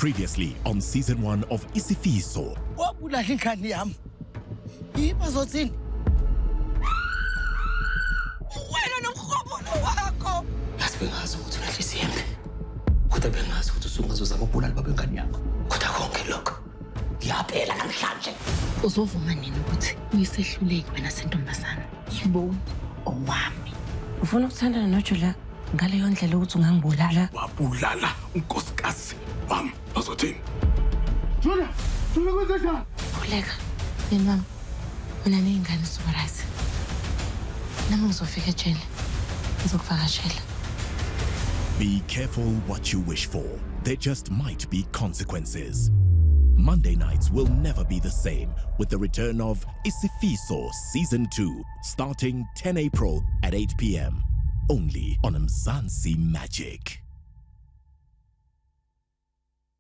Previously on season 1 of Isifiso. Wabula ingane yami. Ibazothini? Wena nomkhobolo wakho. Asibengazi ukuthi uyahliziyembe. Kodwa bengazi ukuthi usungazozama ukubulala babengane yakho. Kodwa konke lokho kuyaphela namhlanje. Uzovuma nini ukuthi uyisehluleki wena sentombazana? Yebo, owami. Ufuna ukuthandana noJulia ngaleyo ndlela ukuthi ungangibulala? Wabulala unkosikazi wami bazothini? Julia kwenzenjani? Khuleka. Mama, mina neyingane superise. Nami ngizofika ejele. Ngizokuvakashela. Be careful what you wish for. There just might be consequences. Monday nights will never be the same with the return of Isifiso Season 2, starting 10 April at 8 p.m. Only on Mzansi Magic.